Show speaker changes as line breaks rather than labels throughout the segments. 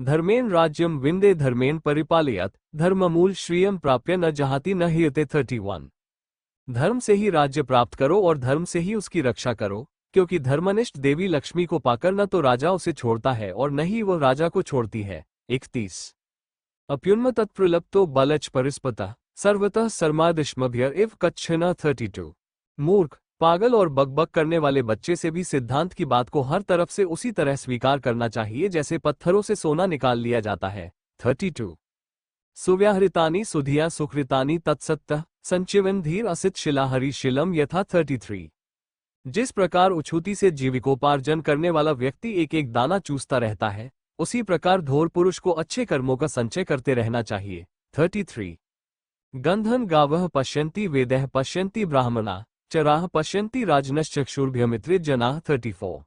धर्मेण राज्यम विंदे धर्मेण परिपालयत धर्ममूल श्रियम प्राप्य न जहाति न हीयते 31। धर्म से ही राज्य प्राप्त करो और धर्म से ही उसकी रक्षा करो, क्योंकि धर्मनिष्ठ देवी लक्ष्मी को पाकर न तो राजा उसे छोड़ता है और न ही वह राजा को छोड़ती है। 31। अप्युन्म तत्प्रलप्तो बलच परिस्पतः सर्वतः सर्मादिष्मभ्य इव कच्छना 32। मूर्ख, पागल और बकबक करने वाले बच्चे से भी सिद्धांत की बात को हर तरफ से उसी तरह स्वीकार करना चाहिए जैसे पत्थरों से सोना निकाल लिया जाता है। 32। सुव्याहृतानि सुधिया सुकृतानि तत्सत्तः संचिवन धीर असित शिलाहरि शिलम यथा 33। जिस प्रकार उछूती से जीविकोपार्जन करने वाला व्यक्ति एक एक दाना चूसता रहता है, उसी प्रकार धोर पुरुष को अच्छे कर्मों का संचय करते रहना चाहिए। 33। गंधन गावः पश्यन्ति वेदैः पश्यन्ति ब्राह्मणा चराः पश्यन्ति राजनश्चक्षुर्भ्यमित्रित जनाः 34।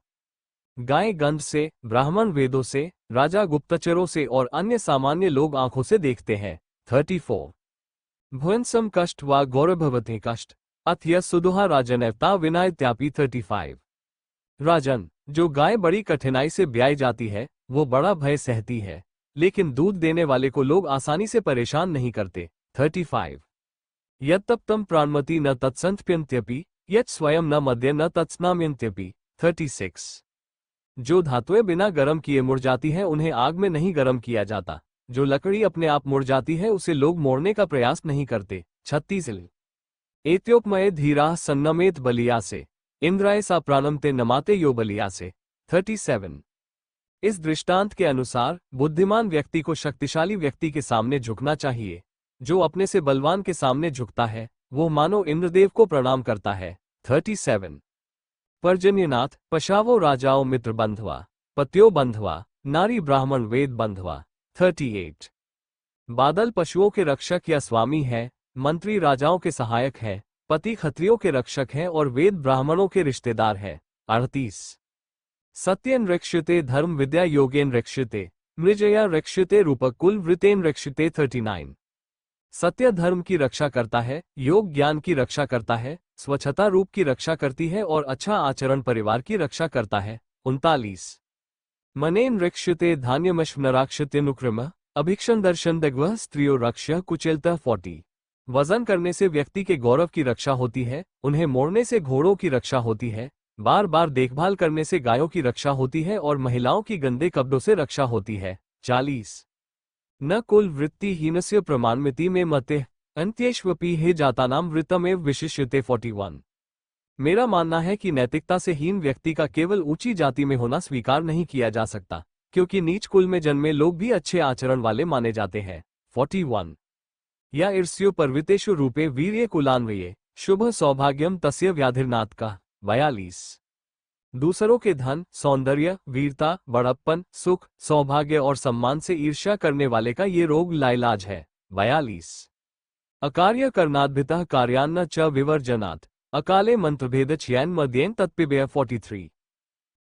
गाय गंध से, ब्राह्मण वेदों से, राजा गुप्तचरों से और अन्य सामान्य लोग आंखों से देखते हैं। 34। भुवनसम कष्ट वा गौरभवते कष्ट अथ सुदुहा राजनैवता विनायत्यापि 35। राजन, जो गाय बड़ी कठिनाई से ब्याई जाती है वो बड़ा भय सहती है, लेकिन दूध देने वाले को लोग आसानी से परेशान नहीं करते। 35। यत्तप्तं प्राणमति न तत्संत्यप्यपि यत् स्वयं न मद्य न तत्स्नाम्यन्त्यपि 36। जो धातुएं बिना गर्म किए मुड़ जाती हैं उन्हें आग में नहीं गर्म किया जाता, जो लकड़ी अपने आप मुड़ जाती है उसे लोग मोड़ने का प्रयास नहीं करते। 36। एत्योपमये धीराः सन्नमेत बलिया से इंद्राय सा प्राणम ते नमाते यो बलिया से 37। इस दृष्टांत के अनुसार बुद्धिमान व्यक्ति को शक्तिशाली व्यक्ति के सामने झुकना चाहिए। जो अपने से बलवान के सामने झुकता है वो मानो इंद्रदेव को प्रणाम करता है। 37। पर्जन्यनाथ पशावो राजाओ मित्र बंधवा पत्यो बंधवा नारी ब्राह्मण वेद बंधवा 38। बादल पशुओं के रक्षक या स्वामी है, मंत्री राजाओं के सहायक है, पति क्षत्रियों के रक्षक हैं और वेद ब्राह्मणों के रिश्तेदार है। 38। सत्येन रक्षते धर्म विद्या योगेन रक्षते मृजया रक्षते रूपकुल वृतेन रक्षते 39। सत्य धर्म की रक्षा करता है, योग ज्ञान की रक्षा करता है, स्वच्छता रूप की रक्षा करती है और अच्छा आचरण परिवार की रक्षा करता है। 39। मनेन रक्षते धान्यमश्वनराक्षत्यनुक्रम अभिक्षण दर्शन दग्वः स्त्रियो रक्ष्य कुचलतः 40। वजन करने से व्यक्ति के गौरव की रक्षा होती है, उन्हें मोड़ने से घोड़ों की रक्षा होती है, बार बार देखभाल करने से गायों की रक्षा होती है और महिलाओं की गंदे कपड़ों से रक्षा होती है। 40। न कुल वृत्ति हीनस्य प्रमाणमिति में मते अंत्येष्वपि हे जातानाम वृत्तमेव विशिष्यते 41। मेरा मानना है कि नैतिकता से हीन व्यक्ति का केवल ऊंची जाति में होना स्वीकार नहीं किया जा सकता, क्योंकि नीच कुल में जन्मे लोग भी अच्छे आचरण वाले माने जाते हैं। 41। या ईर्ष्यो पर्वितेषु रूपे वीर्ये कुलान्वये शुभ सौभाग्यम तस्य व्याधिर्नाथ का 42। दूसरों के धन, सौंदर्य, वीरता, बड़प्पन, सुख, सौभाग्य और सम्मान से ईर्ष्या करने वाले का ये रोग लाइलाज है। 42। अकार्य करनाद्भितः कार्यान्न च विवर्जनात् अकाले मंत्रभेद छयन मध्येन तत्पिबेय 43।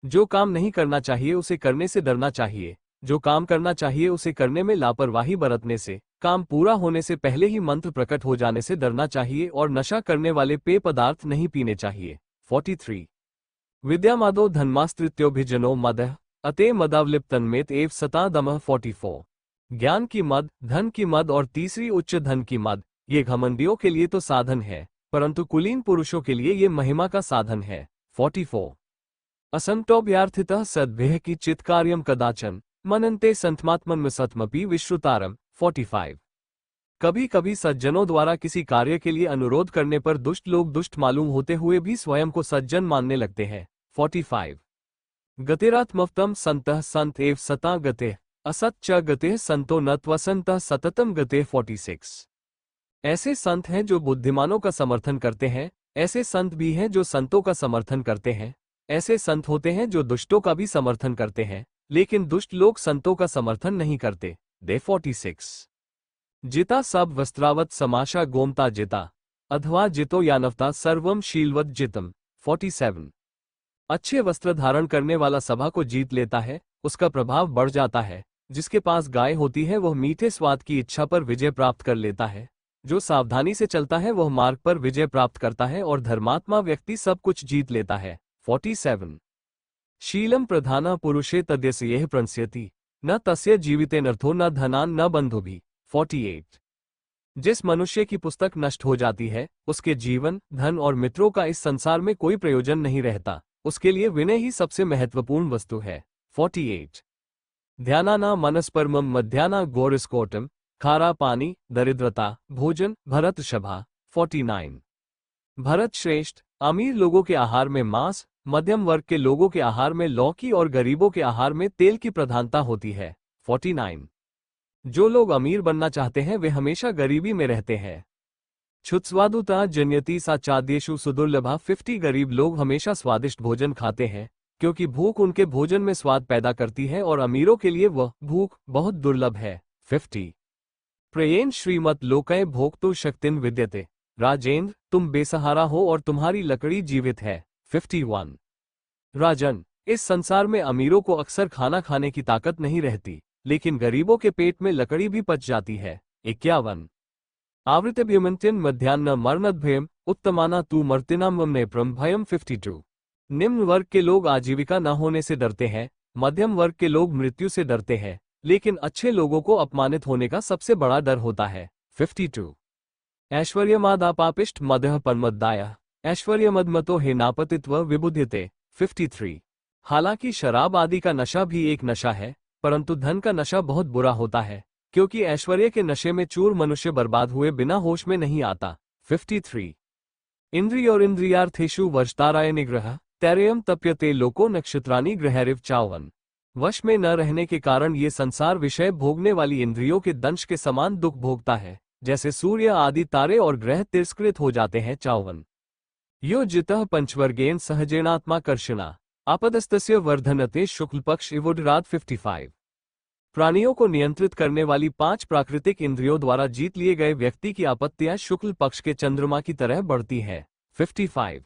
जो काम नहीं करना चाहिए उसे करने से डरना चाहिए, जो काम करना चाहिए उसे करने में लापरवाही बरतने से, काम पूरा होने से पहले ही मंत्र प्रकट हो जाने से डरना चाहिए और नशा करने वाले पेय पदार्थ नहीं पीने चाहिए। 43। विद्यामादो धन्मास्त्रित्योभिजनो मदः अते मदावलिप्तन्मेत एव सता दमः 44। ज्ञान की मद, धन की मद और तीसरी उच्च धन की मद, ये घमंडियों के लिए तो साधन है, परंतु कुलीन पुरुषों के लिए ये महिमा का साधन है। 44। असंतोभ्यार्थितः सद्भिः की चित्कार्यम कदाचन मनन्ते संतमात्मन्म सत्मपि विश्रुतारम 45। कभी कभी सज्जनों द्वारा किसी कार्य के लिए अनुरोध करने पर दुष्ट लोग दुष्ट मालूम होते हुए भी स्वयं को सज्जन मानने लगते हैं। 45। गतिरात्मवतम संतः संत एव सता गते असत च गते संतो न त्वसंतः सततम गते 46। ऐसे संत हैं जो बुद्धिमानों का समर्थन करते हैं, ऐसे संत भी हैं जो संतों का समर्थन करते हैं, ऐसे संत होते हैं जो दुष्टों का भी समर्थन करते हैं, लेकिन दुष्ट लोग संतों का समर्थन नहीं करते। दे 46। जिता सब वस्त्रावत समाशा गोमता जिता अथवा जितो यानवता सर्वम शीलवत जितम 47। अच्छे वस्त्र धारण करने वाला सभा को जीत लेता है, उसका प्रभाव बढ़ जाता है। जिसके पास गाय होती है वह मीठे स्वाद की इच्छा पर विजय प्राप्त कर लेता है, जो सावधानी से चलता है वह मार्ग पर विजय प्राप्त करता है और धर्मात्मा व्यक्ति सब कुछ जीत लेता है। 47। शीलम प्रधाना पुरुषे तद्यस्य यह प्रणश्यति न तस्य जीवितेनर्थो न धनान न बंधुभी। 48। जिस मनुष्य की पुस्तक नष्ट हो जाती है, उसके जीवन, धन और मित्रों का इस संसार में कोई प्रयोजन नहीं रहता। उसके लिए विनय ही सबसे महत्वपूर्ण वस्तु है। 48। ध्यानाना मनस्परमम मध्याना गौरस्कोटम, खारा पानी, दरिद्रता, भोजन, भरत सभा। 49। भरत श्रेष्ठ, अमीर लोगों के आहार में मांस, मध्यम वर्ग के लोगों के आहार में लौकी और गरीबों के आहार में तेल की प्रधानता होती है। 49। जो लोग अमीर बनना चाहते हैं वे हमेशा गरीबी में रहते हैं। क्षुत्स्वादुता जन्यति सा चाद्येषु सुदुर्लभा। 50। गरीब लोग हमेशा स्वादिष्ट भोजन खाते हैं क्योंकि भूख उनके भोजन में स्वाद पैदा करती है और अमीरों के लिए वह भूख बहुत दुर्लभ है। 50। प्रयेन श्रीमत लोकय भोक्तुर शक्तिन विद्यते। राजेंद्र, तुम बेसहारा हो और तुम्हारी लकड़ी जीवित है। 51। राजन, इस संसार में अमीरों को अक्सर खाना खाने की ताकत नहीं रहती, लेकिन गरीबों के पेट में लकड़ी भी पच जाती है। 51। आवृतभ्यमंत्यन मध्यान्न मरणद्भयम उत्तमाना तू मर्तिनाम नेप्रम भयम। 52। निम्न वर्ग के लोग आजीविका न होने से डरते हैं, मध्यम वर्ग के लोग मृत्यु से डरते हैं, लेकिन अच्छे लोगों को अपमानित होने का सबसे बड़ा डर होता है। 52। ऐश्वर्यमादापापिष्ट मदः पन्मद्दाय ऐश्वर्यमदमतो हेनापतित्व विबुध्यते। 53। हालांकि शराब आदि का नशा भी एक नशा है, परंतु धन का नशा बहुत बुरा होता है, क्योंकि ऐश्वर्य के नशे में चूर मनुष्य बर्बाद हुए बिना होश में नहीं आता। 53। इंद्रिय और इंद्रियार्थेषु वशताराय निग्रह तैरेयम तप्यते लोको नक्षत्रानि ग्रहरिव। 54। वश में न रहने के कारण ये संसार विषय भोगने वाली इंद्रियों के दंश के समान दुख भोगता है, जैसे सूर्य आदि तारे और ग्रह तिरस्कृत हो जाते हैं। 54। यो जितः पंचवर्गेन सहजेनात्माकर्षणा आपदस्तस्य वर्धनते शुक्ल पक्ष इवोडरात। 55। प्राणियों को नियंत्रित करने वाली 5 प्राकृतिक इंद्रियों द्वारा जीत लिए गए व्यक्ति की आपत्तियां शुक्ल पक्ष के चंद्रमा की तरह बढ़ती है। 55।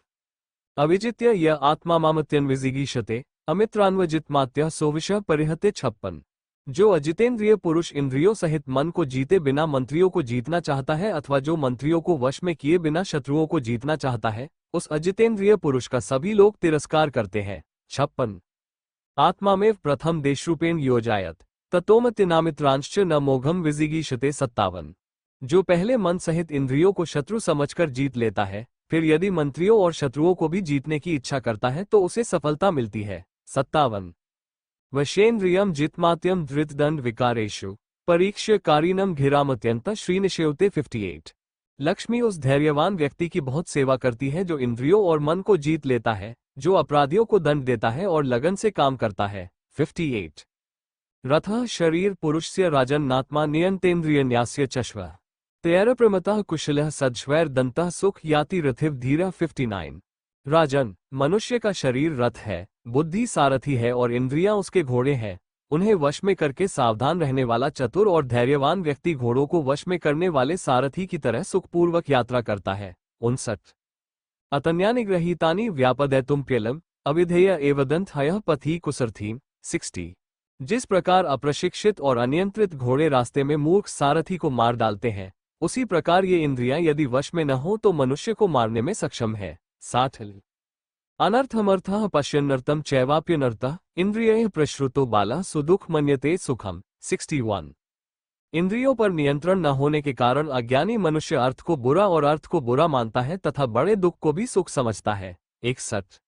अविजित्य यह आत्मा मामत्यन विजिगीषते अमित्रान्वजितमात्य सोविशः परिहते। 56। जो अजितेंद्रिय पुरुष इंद्रियों सहित मन को जीते बिना मंत्रियों को जीतना चाहता है अथवा जो मंत्रियों को वश में किए बिना शत्रुओं को जीतना चाहता है, उस अजितेंद्रिय पुरुष का सभी लोग तिरस्कार करते हैं। 56। आत्मा में प्रथम देशरूपेण योजायत ततोमत्यनामित्रांश्च न मोघम विजिगीषते। 57। जो पहले मन सहित इंद्रियों को शत्रु समझकर जीत लेता है, फिर यदि मंत्रियों और शत्रुओं को भी जीतने की इच्छा करता है तो उसे सफलता मिलती है। 57। वशेन्द्रियम जितमात्यम धृतदंड विकारेषु परीक्ष्य कारिणम घिरामत्यंत श्रीनिशेवते। 58। लक्ष्मी उस धैर्यवान व्यक्ति की बहुत सेवा करती है जो इंद्रियों और मन को जीत लेता है, जो अपराधियों को दंड देता है और लगन से काम करता है। 58। रथः शरीर पुरुषस्य राजन्नात्मा नियंतेन्द्रिय न्यास्य चश्व तैर प्रमतः कुशलः सज्वैर दंतः सुख याति रथिव धीरः। 59। राजन, मनुष्य का शरीर रथ है, बुद्धि सारथी है और इंद्रियां उसके घोड़े हैं। उन्हें वश में करके सावधान रहने वाला चतुर और धैर्यवान व्यक्ति घोड़ों को वश में करने वाले सारथी की तरह सुखपूर्वक यात्रा करता है। 59। अतन्यानिग्रहीतानि व्यापदैतुम प्यलम अविधेय एवदंत हयः पथि कुसर्थीम। 60। जिस प्रकार अप्रशिक्षित और अनियंत्रित घोड़े रास्ते में मूर्ख सारथी को मार डालते हैं, उसी प्रकार ये इंद्रियां यदि वश में न हो तो मनुष्य को मारने में सक्षम है। 60। अनर्थमर्थः पश्यन्नर्थम चैवाप्यनर्थः इंद्रियैः प्रश्रुतो बालः सुदुख मन्यते सुखम। 61। इंद्रियों पर नियंत्रण न होने के कारण अज्ञानी मनुष्य अर्थ को बुरा और अर्थ को बुरा मानता है तथा बड़े दुख को भी सुख समझता है। 61।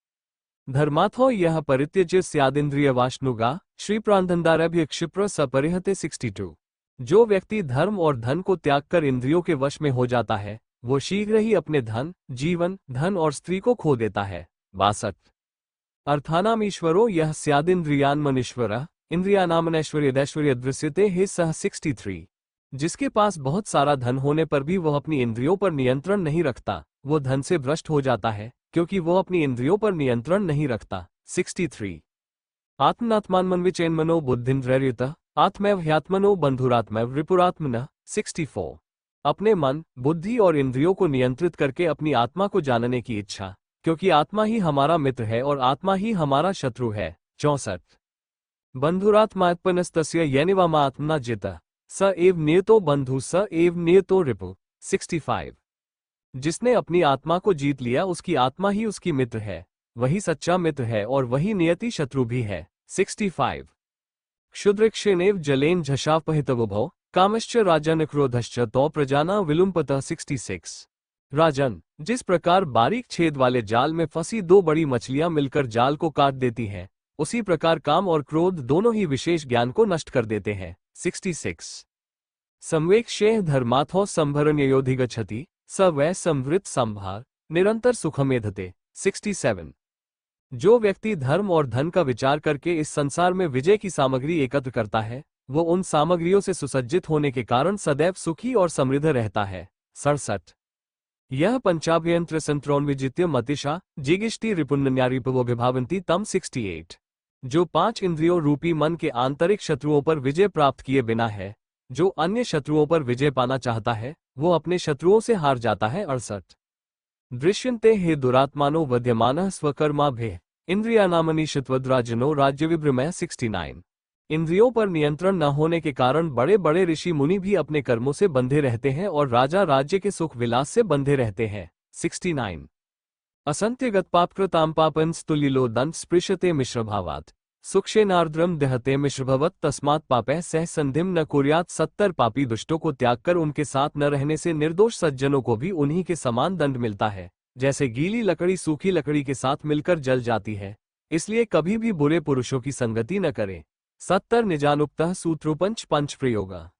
धर्माथो यह परित्यज्य स्यादिंद्रिय वाष्णुगा श्री प्रांधनदारभ्य क्षिप्र सपरिहते। 62। जो व्यक्ति धर्म और धन को त्याग कर इंद्रियों के वश में हो जाता है, वो शीघ्र ही अपने धन, जीवन, धन और स्त्री को खो देता है। 62। अर्थानाम ईश्वरो यह स्यादिंद्रियान्मनीश्वरः इंद्रियानामनैश्वर्यदैश्वर्य दृश्यते हे सह। 63। जिसके पास बहुत सारा धन होने पर भी वह अपनी इंद्रियों पर नियंत्रण नहीं रखता, वो धन से भ्रष्ट हो जाता है, क्योंकि वो अपनी इंद्रियों पर नियंत्रण नहीं रखता। 63। आत्मनात्मान्मन्विचेन्मनो बुद्धिन्द्रैर्युतः आत्मैव ह्यात्मनो बंधुरात्मैव रिपुरात्मनः। 64। अपने मन, बुद्धि और इंद्रियों को नियंत्रित करके अपनी आत्मा को जानने की इच्छा, क्योंकि आत्मा ही हमारा मित्र है और आत्मा ही हमारा शत्रु है। 64। बंधुरात्मात्मनस्तस्य येनिवामात्मना जितः स एव नियतो बंधु स एव नियतो रिपु। 65। जिसने अपनी आत्मा को जीत लिया उसकी आत्मा ही उसकी मित्र है, वही सच्चा मित्र है और वही नियति शत्रु भी है। 65। क्षुद्रक्षेणेव जलेन झषापहितवुभौ कामश्च राजन क्रोधश्च तौ प्रजाना विलुम्पतः 66। राजन, जिस प्रकार बारीक छेद वाले जाल में फंसी दो बड़ी मछलियां मिलकर जाल को काट देती हैं, उसी प्रकार काम और क्रोध दोनों ही विशेष ज्ञान को नष्ट कर देते हैं। 66। संवेक्षेह धर्माथो संभरण्योधिगच्छति स वै संवृत संभार निरंतर सुखमेधते। 67। जो व्यक्ति धर्म और धन का विचार करके इस संसार में विजय की सामग्री एकत्र करता है, वो उन सामग्रियों से सुसज्जित होने के कारण सदैव सुखी और समृद्ध रहता है। 67। यह पंचाभ्यंत्र संत्रोन्विजित्य मतिशा जिगिष्टि रिपुण्यन्यारिपवो विभावंती तम। 68। जो 5 इंद्रियों रूपी मन के आंतरिक शत्रुओं पर विजय प्राप्त किए बिना है, जो अन्य शत्रुओं पर विजय पाना चाहता है, वो अपने शत्रुओं से हार जाता है। 68। दृश्यन्ते हे दुरात्मानो वध्यमानः स्वकर्माभ्यः इंद्रियानामनीषित्वद्राजनो राज्यविभ्रमः। 69। इंद्रियों पर नियंत्रण न होने के कारण बड़े बड़े ऋषि मुनि भी अपने कर्मों से बंधे रहते हैं और राजा राज्य के सुख विलास से बंधे रहते हैं। 69। असंत्यगतपापकृतां पापं स्तुलिलो दंत स्पृशते मिश्रभावात् सुक्षेनार्द्रम दहते मिश्रभवत् तस्मात् पापः सह संधिम न कुर्यात्। 70। पापी दुष्टों को त्याग कर उनके साथ न रहने से निर्दोष सज्जनों को भी उन्हीं के समान दंड मिलता है, जैसे गीली लकड़ी सूखी लकड़ी के साथ मिलकर जल जाती है। इसलिए कभी भी बुरे पुरुषों की संगति न करें। 70। निजानुक्तः सूत्रोपंच पंच प्रयोगा।